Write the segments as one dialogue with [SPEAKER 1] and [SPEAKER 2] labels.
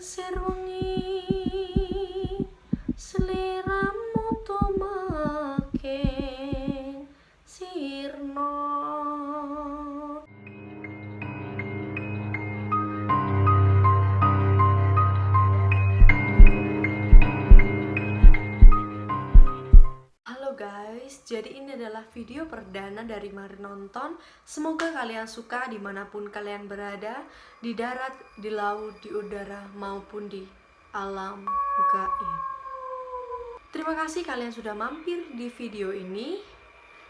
[SPEAKER 1] Sir wengi sliramu makin sirna. Halo guys, jadi ini adalah video perdana dari Mari Nonton. Semoga kalian suka dimanapun kalian berada, di darat, di laut, di udara, maupun di alam gaib. Terima kasih kalian sudah mampir di video ini.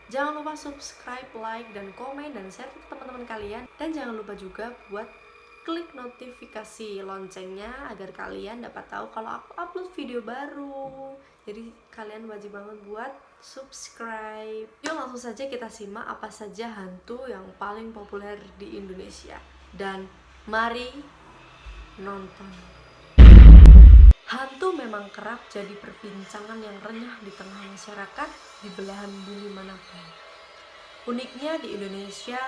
[SPEAKER 1] Jangan lupa subscribe, like, dan komen, dan share ke teman-teman kalian. Dan jangan lupa juga buat klik notifikasi loncengnya agar kalian dapat tahu kalau aku upload video baru. Jadi kalian wajib banget buat subscribe. Yuk langsung saja kita simak apa saja hantu yang paling populer di Indonesia. Dan mari nonton. Hantu memang kerap jadi perbincangan yang renyah di tengah masyarakat di belahan bumi manapun. Uniknya di Indonesia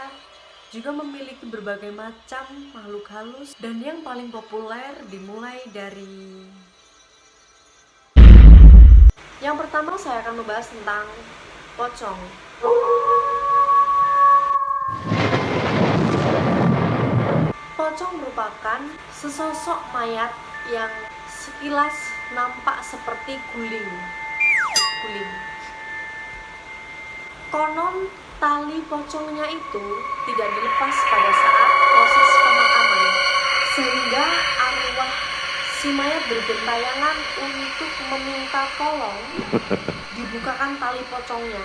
[SPEAKER 1] juga memiliki berbagai macam makhluk halus, dan yang paling populer dimulai dari yang pertama. Saya akan membahas tentang pocong. Pocong merupakan sesosok mayat yang sekilas nampak seperti guling. Konon tali pocongnya itu tidak dilepas pada saat proses pemakaman, sehingga arwah si mayat bergentayangan untuk meminta tolong dibukakan tali pocongnya.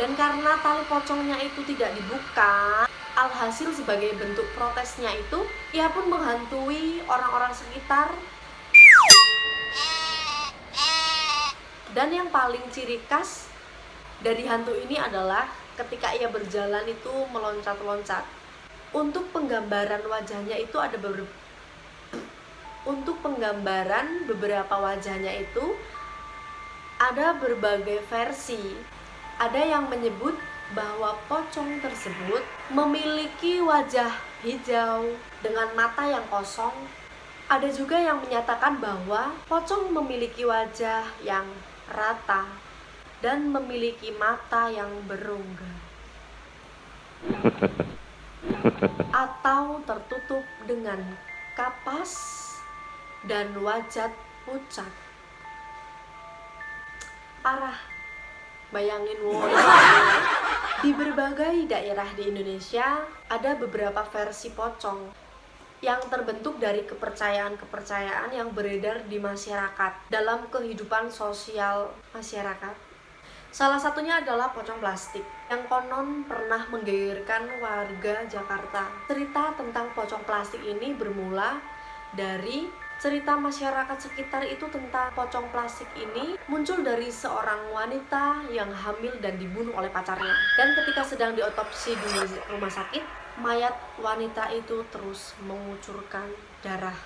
[SPEAKER 1] Dan karena tali pocongnya itu tidak dibuka, alhasil sebagai bentuk protesnya itu, ia pun menghantui orang-orang sekitar. Dan yang paling ciri khas dari hantu ini adalah ketika ia berjalan itu meloncat-loncat. Untuk penggambaran wajahnya itu ada beberapa wajahnya itu ada berbagai versi. Ada yang menyebut bahwa pocong tersebut memiliki wajah hijau dengan mata yang kosong. Ada juga yang menyatakan bahwa pocong memiliki wajah yang rata dan memiliki mata yang berongga atau tertutup dengan kapas dan wajah pucat. Parah, bayangin woy. Di berbagai daerah di Indonesia ada beberapa versi pocong yang terbentuk dari kepercayaan-kepercayaan yang beredar di masyarakat dalam kehidupan sosial masyarakat. Salah satunya adalah pocong plastik yang konon pernah menggegerkan warga Jakarta. Cerita tentang pocong plastik ini bermula dari cerita masyarakat sekitar itu tentang pocong plastik ini muncul dari seorang wanita yang hamil dan dibunuh oleh pacarnya. Dan ketika sedang diotopsi di rumah sakit, mayat wanita itu terus mengucurkan darah,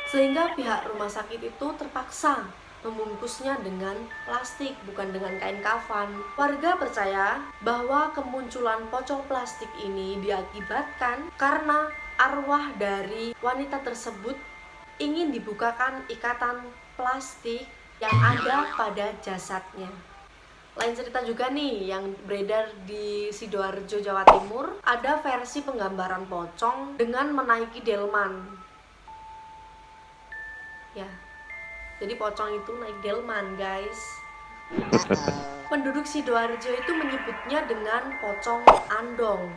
[SPEAKER 1] sehingga pihak rumah sakit itu terpaksa membungkusnya dengan plastik, bukan dengan kain kafan. Warga percaya bahwa kemunculan pocong plastik ini diakibatkan karena arwah dari wanita tersebut ingin dibukakan ikatan plastik yang ada pada jasadnya. Lain cerita juga nih yang beredar di Sidoarjo, Jawa Timur. Ada versi penggambaran pocong dengan menaiki delman. Ya, jadi pocong itu naik delman, guys. Penduduk Sidoarjo itu menyebutnya dengan pocong andong.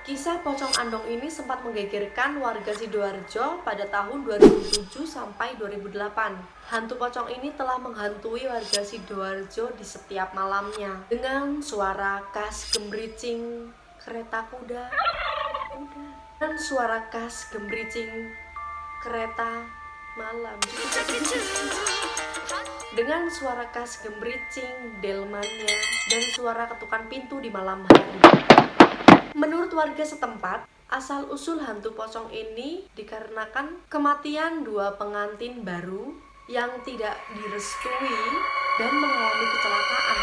[SPEAKER 1] Kisah pocong andong ini sempat menggegerkan warga Sidoarjo pada tahun 2007 sampai 2008. Hantu pocong ini telah menghantui warga Sidoarjo di setiap malamnya dengan suara khas gembricing kereta kuda dan suara khas gembricing kereta malam, dengan suara khas gembricing delmannya dan suara ketukan pintu di malam hari. Menurut warga setempat, asal-usul hantu pocong ini dikarenakan kematian dua pengantin baru yang tidak direstui dan mengalami kecelakaan,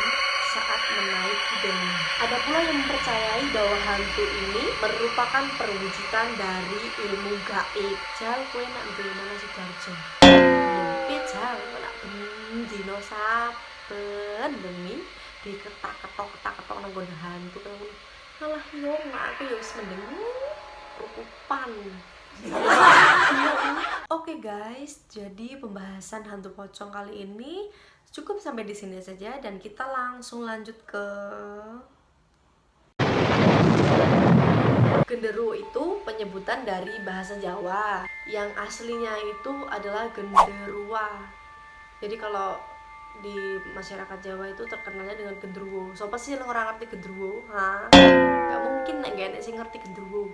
[SPEAKER 1] saat menaiki demi. Ada pula yang mempercayai bahwa hantu ini merupakan perwujudan dari ilmu gaib. Jal, kowe nak duwe mana Sidoarjo? Mimpi jal, nak dino saben bengi diketak-ketok nang nggon hantu kamu. Alah yo, aku yo wis mending rukupan. Oke guys, jadi pembahasan hantu pocong kali ini cukup sampai di sini saja dan kita langsung lanjut ke genderuwo. Itu penyebutan dari bahasa Jawa. Yang aslinya itu adalah genderuwa. Jadi kalau di masyarakat Jawa itu terkenalnya dengan genderuwo. Sopo sih yang orang ngerti genderuwo? Hah? Gak mungkin nek gak enek sing ngerti genderuwo.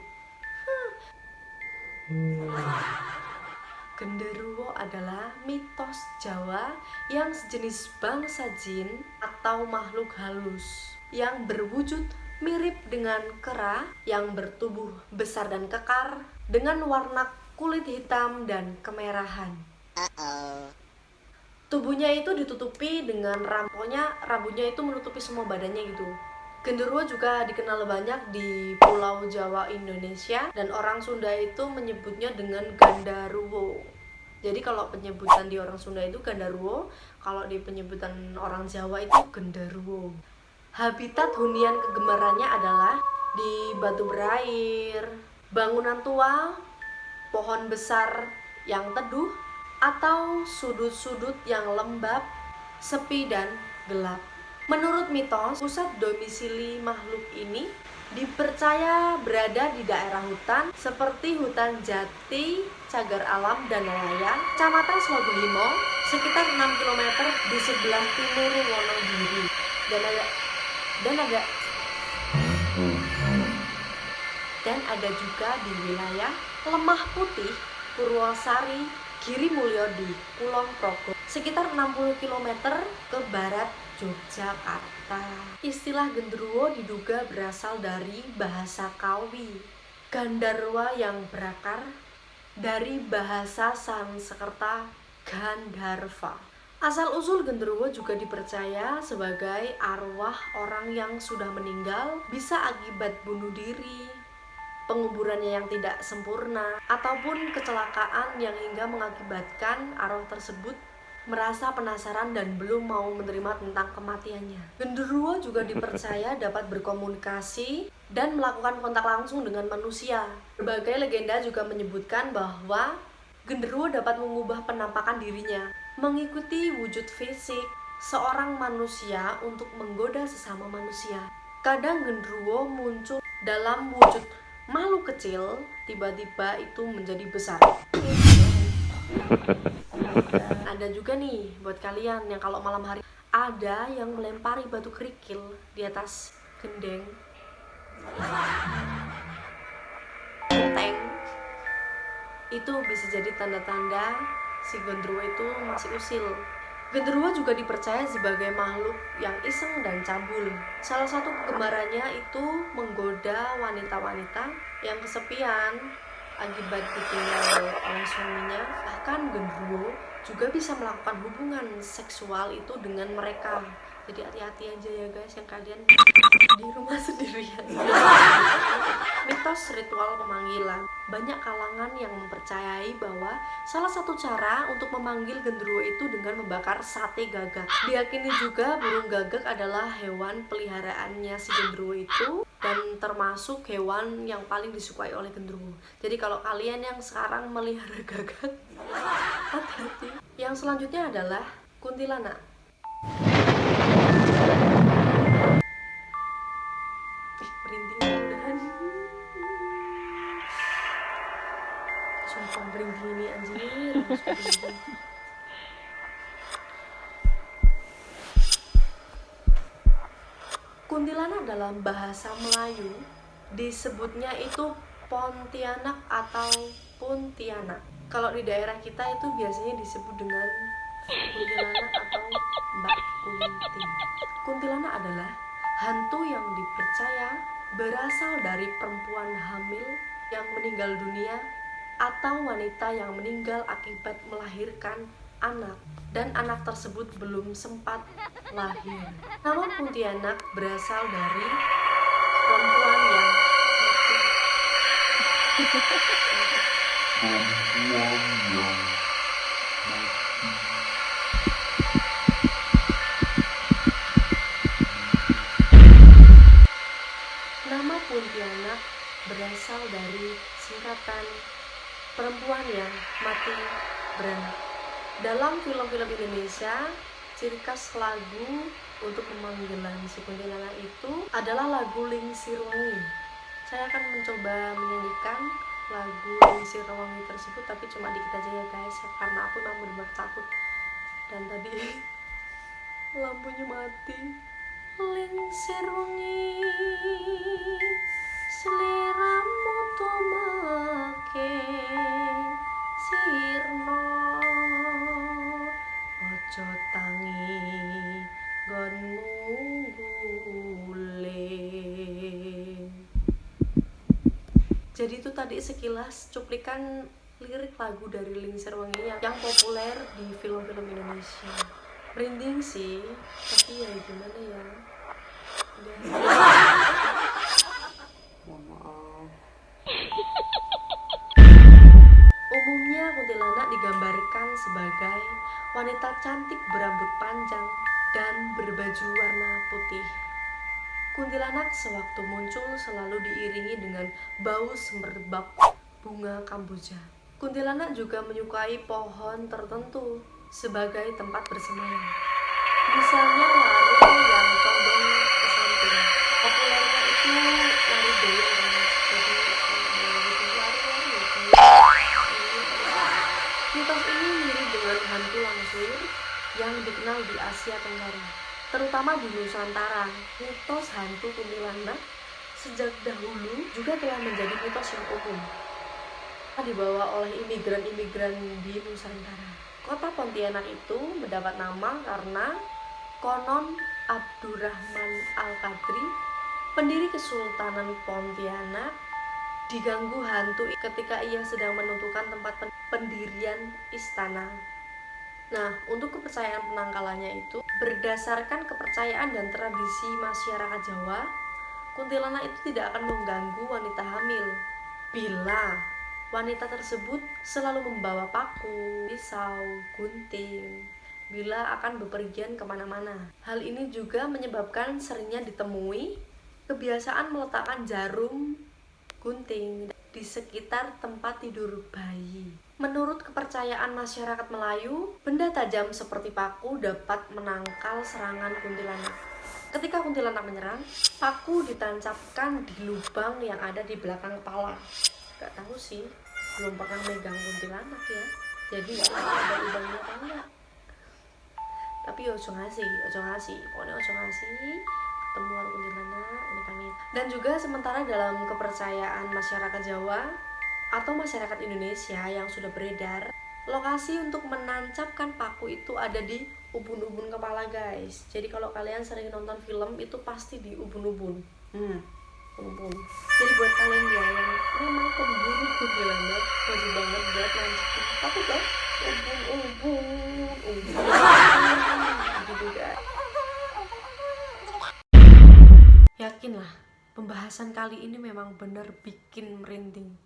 [SPEAKER 1] Genderuwo adalah mitos Jawa yang sejenis bangsa jin atau makhluk halus yang berwujud mirip dengan kera yang bertubuh besar dan kekar dengan warna kulit hitam dan kemerahan. Tubuhnya itu ditutupi dengan rambutnya itu menutupi semua badannya gitu. Genderuwo juga dikenal banyak di Pulau Jawa Indonesia dan orang Sunda itu menyebutnya dengan Gandaruwo. Jadi kalau penyebutan di orang Sunda itu Gandaruwo, kalau di penyebutan orang Jawa itu Genderuwo. Habitat hunian kegemarannya adalah di batu berair, bangunan tua, pohon besar yang teduh, atau sudut-sudut yang lembab, sepi dan gelap. Menurut mitos, pusat domisili makhluk ini dipercaya berada di daerah hutan seperti hutan jati, cagar alam, dan nelayan, Kecamatan Slogohimo, sekitar 6 km di sebelah timur Wonogiri. Dan ada juga di wilayah Lemah Putih, Purwosari, Girimulyo di Kulon Progo, sekitar 60 km ke barat Yogyakarta. Istilah genderuwo diduga berasal dari bahasa Kawi, Gandarwa, yang berakar dari bahasa Sanskerta Gandharva. Asal-usul genderuwo juga dipercaya sebagai arwah orang yang sudah meninggal, bisa akibat bunuh diri, penguburannya yang tidak sempurna, ataupun kecelakaan yang hingga mengakibatkan arwah tersebut merasa penasaran dan belum mau menerima tentang kematiannya. Genderuwo juga dipercaya dapat berkomunikasi dan melakukan kontak langsung dengan manusia. Berbagai legenda juga menyebutkan bahwa genderuwo dapat mengubah penampakan dirinya, mengikuti wujud fisik seorang manusia untuk menggoda sesama manusia. Kadang genderuwo muncul dalam wujud makhluk kecil, tiba-tiba itu menjadi besar. Ada juga nih buat kalian yang kalau malam hari ada yang melempari batu kerikil di atas genteng, itu bisa jadi tanda-tanda si genderuwo itu masih usil. Genderuwo juga dipercaya sebagai makhluk yang iseng dan cabul. Salah satu kegemarannya itu menggoda wanita-wanita yang kesepian akibat ditinggal oleh suaminya. Bahkan genderuwo juga bisa melakukan hubungan seksual itu dengan mereka. Jadi hati-hati aja ya guys yang kalian di rumah sendirian. Mitos ritual pemanggilan. Banyak kalangan yang mempercayai bahwa salah satu cara untuk memanggil genderuwo itu dengan membakar sate gagak. Diyakini juga burung gagak adalah hewan peliharaannya si genderuwo itu dan termasuk hewan yang paling disukai oleh genderuwo. Jadi kalau kalian yang sekarang melihara gagak, hati-hati. Yang selanjutnya adalah kuntilanak. Sumpah merinding ini anjir. Kuntilanak dalam bahasa Melayu disebutnya itu Pontianak atau Puntianak. Kalau di daerah kita itu biasanya disebut dengan kuntilanak atau Mbak Kunti. Kuntilanak adalah hantu yang dipercaya berasal dari perempuan hamil yang meninggal dunia atau wanita yang meninggal akibat melahirkan anak, dan anak tersebut belum sempat lahir. Nama Pontianak berasal dari perempuan yang mati. Nama Pontianak berasal dari singkatan perempuan yang mati beranak. Dalam film-film Indonesia, ciri khas lagu untuk pemanggilan si kuntilanak itu adalah lagu Lingsir Wengi. Saya akan mencoba menyanyikan lagu Lingsir Wengi tersebut, tapi cuma dikit aja ya guys, karena aku memang benar-benar takut. Dan tadi lampunya mati. Lingsir wengi sliramu tomake sirna, ojo tangi nggonmu guling. Jadi itu tadi sekilas cuplikan lirik lagu dari Lingsir Wengi yang populer di film-film Indonesia. Merinding sih, tapi ya gimana ya. Umumnya kuntilanak digambarkan sebagai wanita cantik berambut panjang dan berbaju warna putih. Kuntilanak sewaktu muncul selalu diiringi dengan bau semerbak bunga kamboja. Kuntilanak juga menyukai pohon tertentu sebagai tempat bersemayam. Misalnya larung yang condong ke samping. Populernya itu lari goyang. Jadi mitos ini mirip dengan hantu langsir yang dikenal di Asia Tenggara, terutama di Nusantara. Mitos hantu kuntilanak sejak dahulu juga telah menjadi mitos yang umum, dibawa oleh imigran-imigran di Nusantara. Kota Pontianak itu mendapat nama karena konon Abdurrahman Al-Qadri, pendiri Kesultanan Pontianak, diganggu hantu ketika ia sedang menentukan tempat pendirian istana. Nah, untuk kepercayaan penangkalannya itu berdasarkan kepercayaan dan tradisi masyarakat Jawa, kuntilanak itu tidak akan mengganggu wanita hamil bila wanita tersebut selalu membawa paku, pisau, gunting bila akan bepergian kemana-mana. Hal ini juga menyebabkan seringnya ditemui kebiasaan meletakkan jarum gunting di sekitar tempat tidur bayi. Menurut kepercayaan masyarakat Melayu, benda tajam seperti paku dapat menangkal serangan kuntilanak. Ketika kuntilanak menyerang, paku ditancapkan di lubang yang ada di belakang kepala. Gak tahu sih, belum pernah megang kuntilanak ya, jadi gak tahu ada lubangnya apa enggak. Tapi ojo ngasih, pokoknya ojo ngasih ketemuan kuntilanak, amit-amit. Dan juga sementara dalam kepercayaan masyarakat Jawa atau masyarakat Indonesia yang sudah beredar, lokasi untuk menancapkan paku itu ada di ubun-ubun kepala guys. Jadi kalau kalian sering nonton film itu pasti di ubun-ubun. Ubun. Jadi buat kalian ya yang memang pemburu kuntilanak, wajib banget buat nancapin paku guys. Ubun. Gitu guys. Yakinlah, pembahasan kali ini memang benar bikin merinding.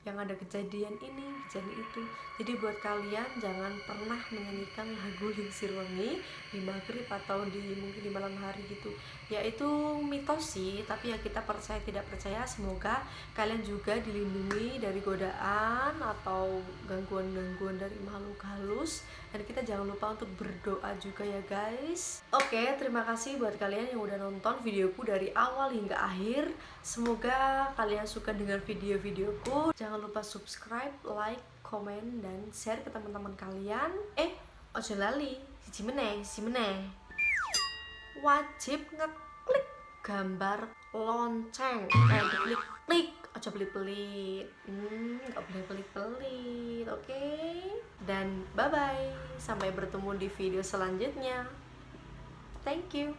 [SPEAKER 1] Yang ada kejadian ini, kejadian itu. Jadi buat kalian jangan pernah menyanyikan lagu Lingsir Wengi di maghrib atau mungkin di malam hari gitu. Ya itu mitos sih, tapi ya kita percaya tidak percaya. Semoga kalian juga dilindungi dari godaan atau gangguan-gangguan dari makhluk halus. Dan kita jangan lupa untuk berdoa juga ya guys. Oke, terima kasih buat kalian yang udah nonton videoku dari awal hingga akhir. Semoga kalian suka dengan video-videoku. Jangan lupa subscribe, like, komen, dan share ke teman-teman kalian. Ojo lali, si meneh. Wajib ngeklik gambar lonceng. Diklik-klik, ojo pelit-pelit. Gak boleh pelit-pelit, oke? Dan bye-bye. Sampai bertemu di video selanjutnya. Thank you.